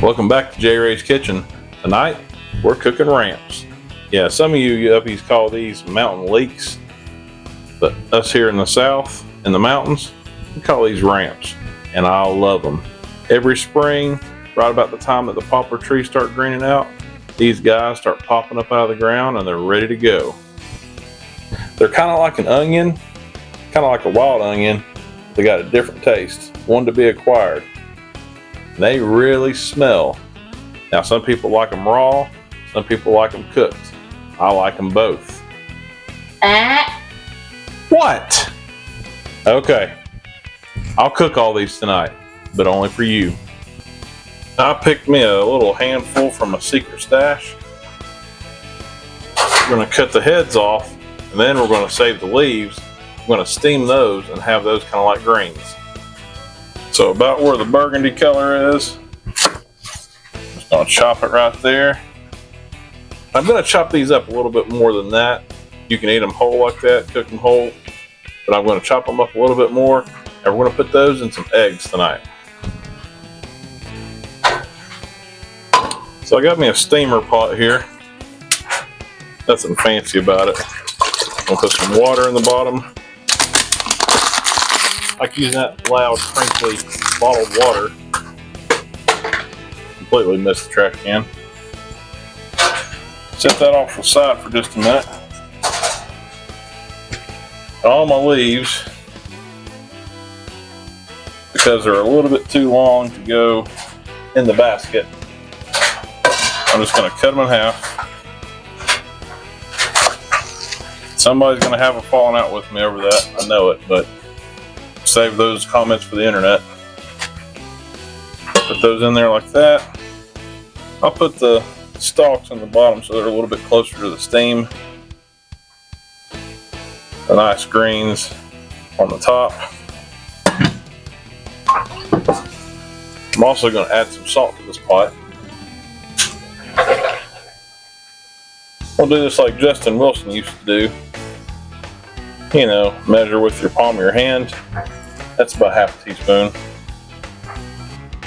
Welcome back to J-Ray's Kitchen. Tonight, we're cooking ramps. Yeah, some of you yuppies call these mountain leeks, but us here in the south, in the mountains, we call these ramps, and I love them. Every spring, right about the time that the poplar trees start greening out, these guys start popping up out of the ground and they're ready to go. They're kind of like an onion, kind of like a wild onion. They got a different taste, one to be acquired. They really smell. Now, some people like them raw, some people like them cooked. I like them both. What? Okay, I'll cook all these tonight, but only for you. I picked me a little handful from a secret stash. We're going to cut the heads off, and then we're going to save the leaves. We're going to steam those and have those kind of like greens. So about where the burgundy color is, just going to chop it right there. I'm going to chop these up a little bit more than that. You can eat them whole like that, cook them whole, but I'm going to chop them up a little bit more, and we're going to put those in some eggs tonight. So I got me a steamer pot here. Nothing fancy about it. I'm going to put some water in the bottom. I like using that loud, crinkly, bottled water. Completely missed the trash can. Set that off to the side for just a minute. All my leaves, because they're a little bit too long to go in the basket, I'm just going to cut them in half. Somebody's going to have a falling out with me over that. I know it, but save those comments for the internet. Put those in there like that. I'll put the stalks on the bottom so they're a little bit closer to the steam. The nice greens on the top. I'm also going to add some salt to this pot. We'll do this like Justin Wilson used to do. You know, measure with your palm of your hand. That's about half a teaspoon.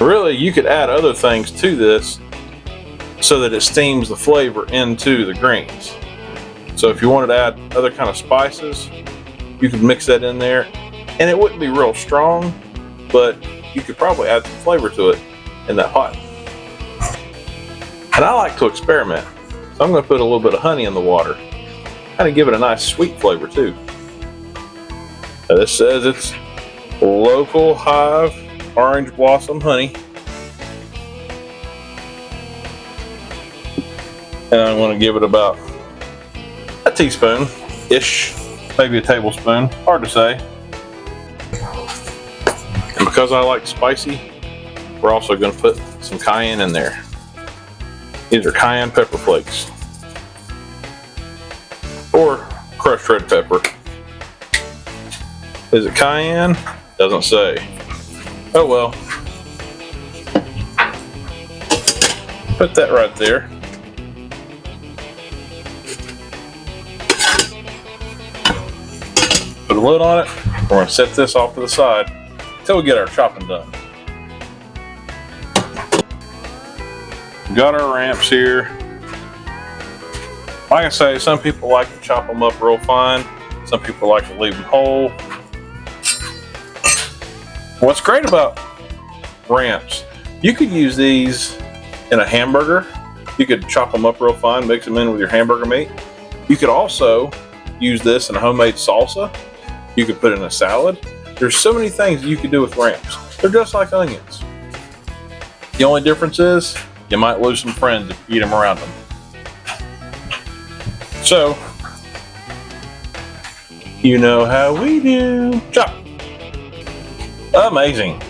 Really, you could add other things to this so that it steams the flavor into the greens. So if you wanted to add other kind of spices, you could mix that in there, and it wouldn't be real strong, but you could probably add some flavor to it in that pot. And I like to experiment, so I'm going to put a little bit of honey in the water, kind of give it a nice sweet flavor too. Now this says it's local hive orange blossom honey. And I'm going to give it about a teaspoon-ish, maybe a tablespoon, hard to say. And because I like spicy, we're also going to put some cayenne in there. These are cayenne pepper flakes, or crushed red pepper. Is it cayenne? Doesn't say. Oh well. Put that right there. Put a lid on it. We're going to set this off to the side until we get our chopping done. We got our ramps here. Like I say, some people like to chop them up real fine. Some people like to leave them whole. What's great about ramps, you could use these in a hamburger. You could chop them up real fine, mix them in with your hamburger meat. You could also use this in a homemade salsa. You could put it in a salad. There's so many things you could do with ramps. They're just like onions. The only difference is you might lose some friends if you eat them around them. So, you know how we do. Chop. Amazing.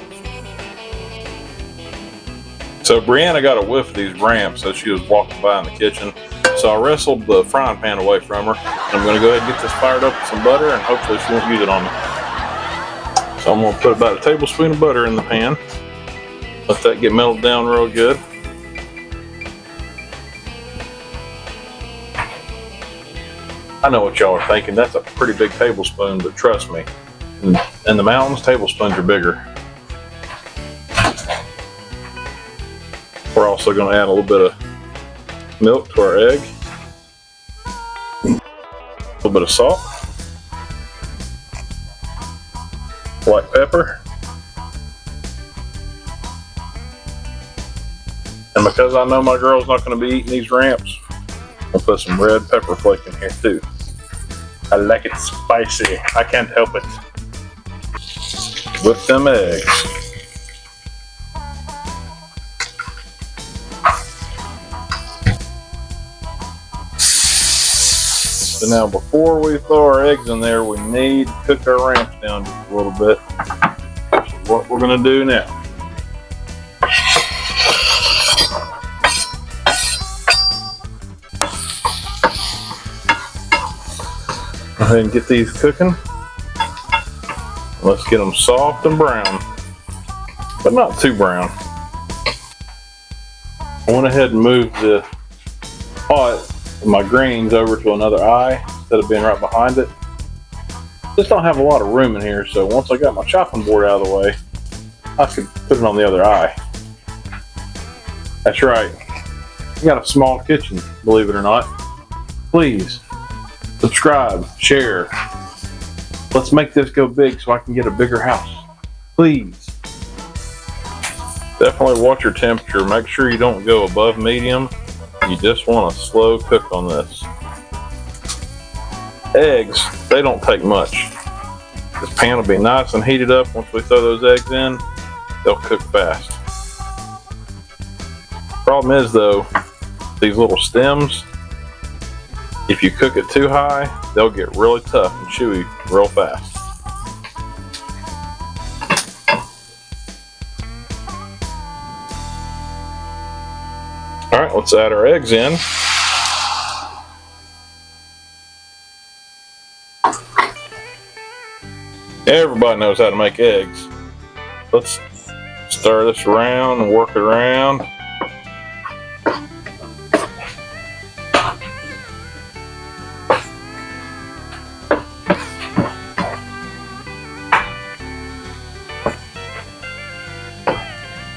So Brianna got a whiff of these ramps as she was walking by in the kitchen. So I wrestled the frying pan away from her. I'm going to go ahead and get this fired up with some butter, and hopefully she won't use it on me. So I'm going to put about a tablespoon of butter in the pan. Let that get melted down real good. I know what y'all are thinking. That's a pretty big tablespoon, but trust me, in the mountains, tablespoons are bigger. also going to add a little bit of milk to our egg, a little bit of salt, black pepper, and because I know my girl's not going to be eating these ramps, I'll put some red pepper flake in here too. I like it spicy. I can't help it. Whip them eggs. So now before we throw our eggs in there, we need to cook our ramps down just a little bit. So what we're going to do now. Go ahead and get these cooking. Let's get them soft and brown, but not too brown. I went ahead and moved the pot of my greens over to another eye instead of being right behind it. Just don't have a lot of room in here, so once I got my chopping board out of the way, I could put it on the other eye. That's right. I got a small kitchen, believe it or not. Please subscribe, share. Let's make this go big so I can get a bigger house. Please. Definitely watch your temperature. Make sure you don't go above medium. You just want a slow cook on this. Eggs, they don't take much. This pan will be nice and heated up. Once we throw those eggs in, they'll cook fast. Problem is though, these little stems, if you cook it too high, they'll get really tough and chewy real fast. All right, let's add our eggs in. Everybody knows how to make eggs. Let's stir this around and work it around.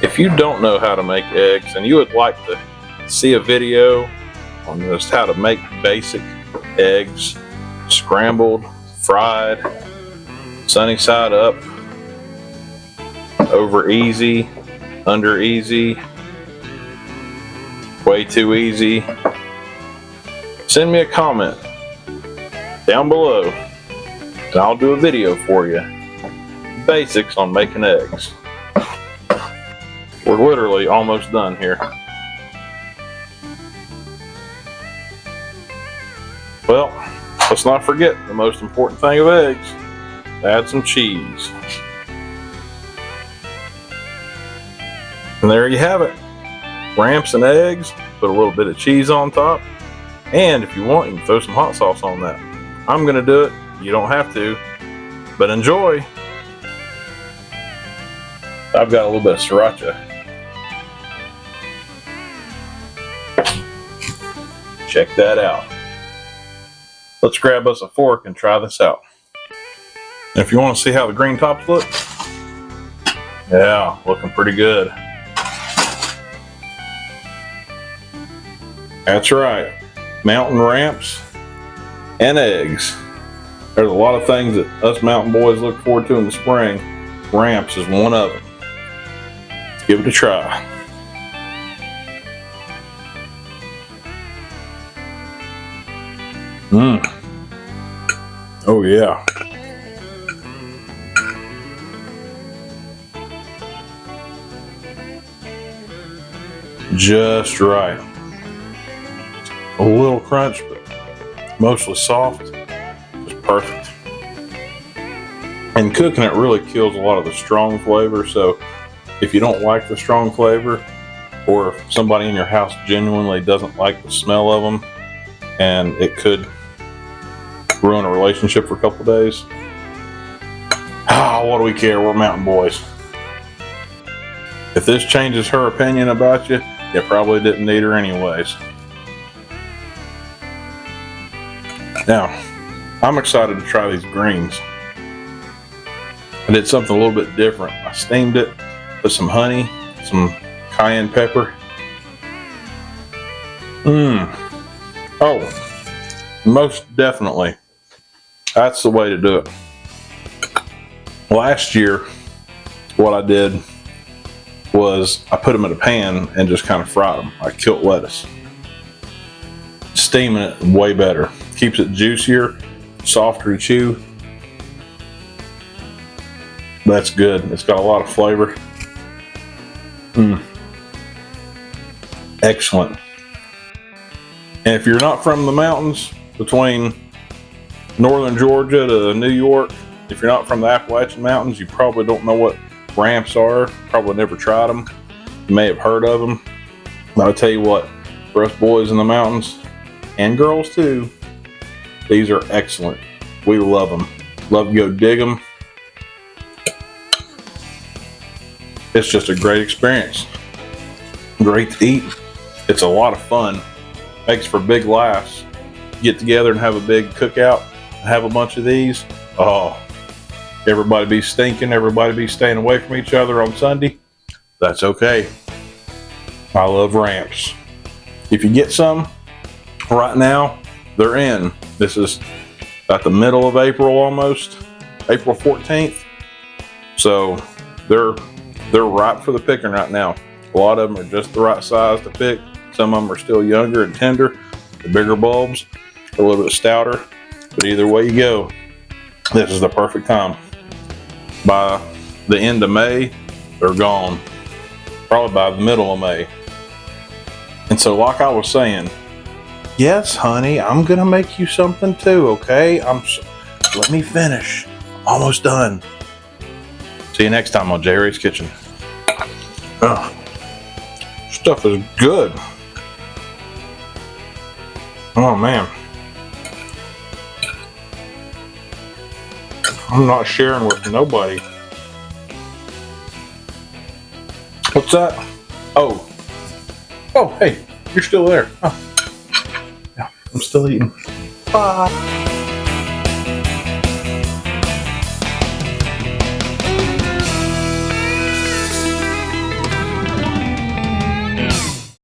If you don't know how to make eggs and you would like to see a video on just how to make basic eggs, scrambled, fried, sunny side up, over easy, under easy, way too easy, send me a comment down below and I'll do a video for you. Basics on making eggs. We're literally almost done here. Well, let's not forget the most important thing of eggs. Add some cheese. And there you have it. Ramps and eggs, put a little bit of cheese on top. And if you want, you can throw some hot sauce on that. I'm gonna do it. You don't have to, but enjoy. I've got a little bit of sriracha. Check that out. Let's grab us a fork and try this out. And if you want to see how the green tops look, yeah, looking pretty good. That's right, mountain ramps and eggs. There's a lot of things that us mountain boys look forward to in the spring. Ramps is one of them. Let's give it a try. Oh yeah. Just right. A little crunch, but mostly soft. Just perfect. And cooking it really kills a lot of the strong flavor, so if you don't like the strong flavor, or if somebody in your house genuinely doesn't like the smell of them, and it could ruin a relationship for a couple days. What do we care? We're mountain boys. If this changes her opinion about you, you probably didn't need her anyways. Now, I'm excited to try these greens. I did something a little bit different. I steamed it, put some honey, some cayenne pepper, Oh, most definitely. That's the way to do it. Last year, what I did was I put them in a pan and just kind of fried them like kilt lettuce. Steaming it way better. Keeps it juicier, softer to chew. That's good. It's got a lot of flavor. Excellent. And if you're not from the mountains between northern Georgia to New York, if you're not from the Appalachian Mountains, you probably don't know what ramps are. Probably never tried them. You may have heard of them. But I'll tell you what, for us boys in the mountains, and girls too, these are excellent. We love them. Love to go dig them. It's just a great experience. Great to eat. It's a lot of fun. Makes for big laughs. Get together and have a big cookout. Have a bunch of these. Oh, everybody be stinking. Everybody be staying away from each other on Sunday. That's okay. I love ramps. If you get some right now, they're in. This is at the middle of April almost. April 14th. So they're ripe for the picking right now. A lot of them are just the right size to pick. Some of them are still younger and tender. The bigger bulbs are a little bit stouter. But either way you go, this is the perfect time. By the end of May, they're gone. Probably by the middle of May. And so like I was saying, yes, honey, I'm going to make you something too, okay? Let me finish. Almost done. See you next time on J-Ray's Kitchen. Stuff is good. Oh man. I'm not sharing with nobody. What's that? Oh, hey, you're still there. Oh. Yeah, I'm still eating. Bye.